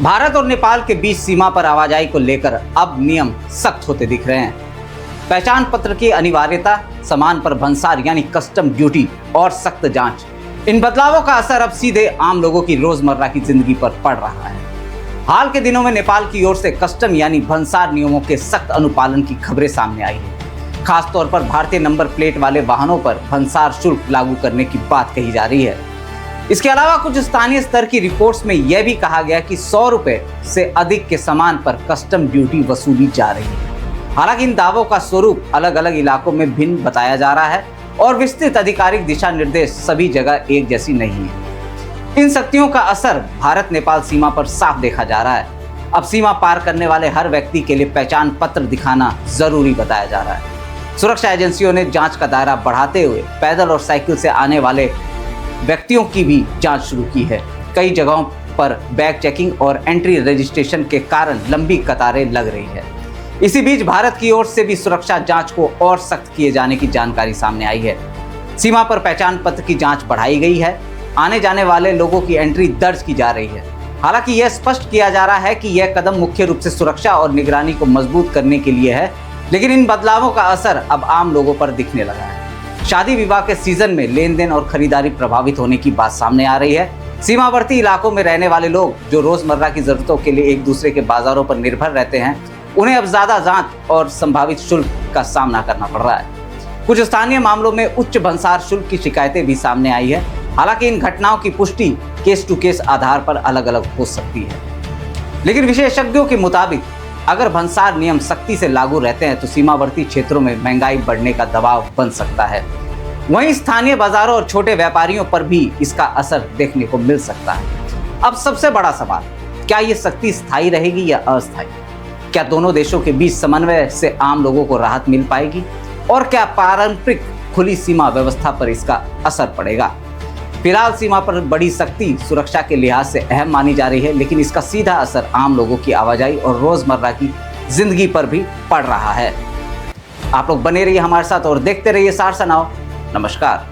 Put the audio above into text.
भारत और नेपाल के बीच सीमा पर आवाजाही को लेकर अब नियम सख्त होते दिख रहे हैं। पहचान पत्र की अनिवार्यता, सामान पर भंसार यानी कस्टम ड्यूटी और सख्त जांच, इन बदलावों का असर अब सीधे आम लोगों की रोजमर्रा की जिंदगी पर पड़ रहा है। हाल के दिनों में नेपाल की ओर से कस्टम यानी भंसार नियमों के सख्त अनुपालन की खबरें सामने आई है। खासतौर पर भारतीय नंबर प्लेट वाले वाहनों पर भंसार शुल्क लागू करने की बात कही जा रही है। इसके अलावा कुछ स्थानीय स्तर की रिपोर्ट्स में यह भी कहा गया कि 100 रुपए से अधिक के सामान पर कस्टम ड्यूटी वसूली जा रही है। हालांकि इन दावों का स्वरूप अलग अलग इलाकों में भिन्न बताया जा रहा है और विस्तृत आधिकारिक दिशा निर्देश सभी जगह एक जैसी नहीं है। इन सख्तियों का असर भारत नेपाल सीमा पर साफ देखा जा रहा है। अब सीमा पार करने वाले हर व्यक्ति के लिए पहचान पत्र दिखाना जरूरी बताया जा रहा है। सुरक्षा एजेंसियों ने जांच का दायरा बढ़ाते हुए पैदल और साइकिल से आने वाले व्यक्तियों की भी जांच शुरू की है। कई जगहों पर बैग चेकिंग और एंट्री रजिस्ट्रेशन के कारण लंबी कतारें लग रही है। इसी बीच भारत की ओर से भी सुरक्षा जांच को और सख्त किए जाने की जानकारी सामने आई है। सीमा पर पहचान पत्र की जांच बढ़ाई गई है। आने जाने वाले लोगों की एंट्री दर्ज की जा रही है। हालांकि यह स्पष्ट किया जा रहा है कि यह कदम मुख्य रूप से सुरक्षा और निगरानी को मजबूत करने के लिए है, लेकिन इन बदलावों का असर अब आम लोगों पर दिखने लगा है। शादी विवाह के सीजन में लेन देन और खरीदारी प्रभावित होने की बात सामने आ रही है। सीमावर्ती इलाकों में रहने वाले लोग जो रोजमर्रा की जरूरतों के लिए एक दूसरे के बाजारों पर निर्भर रहते हैं, उन्हें अब ज्यादा जांच और संभावित शुल्क का सामना करना पड़ रहा है। कुछ स्थानीय मामलों में उच्च भंसार शुल्क की शिकायतें भी सामने आई है। हालांकि इन घटनाओं की पुष्टि केस टू केस आधार पर अलग अलग हो सकती है, लेकिन विशेषज्ञों के मुताबिक अगर भंसार नियम सख्ती से लागू रहते हैं तो सीमावर्ती क्षेत्रों में महंगाई बढ़ने का दबाव बन सकता है। वहीं स्थानीय बाजारों और छोटे व्यापारियों पर भी इसका असर देखने को मिल सकता है। अब सबसे बड़ा सवाल, क्या ये सख्ती स्थायी रहेगी या अस्थायी? क्या दोनों देशों के बीच समन्वय से आम लोगों को राहत मिल पाएगी और क्या पारंपरिक खुली सीमा व्यवस्था पर इसका असर पड़ेगा? फिलहाल सीमा पर बड़ी सख्ती सुरक्षा के लिहाज से अहम मानी जा रही है, लेकिन इसका सीधा असर आम लोगों की आवाजाही और रोजमर्रा की जिंदगी पर भी पड़ रहा है। आप लोग बने रहिए हमारे साथ और देखते रहिए सारसा नाउ। नमस्कार।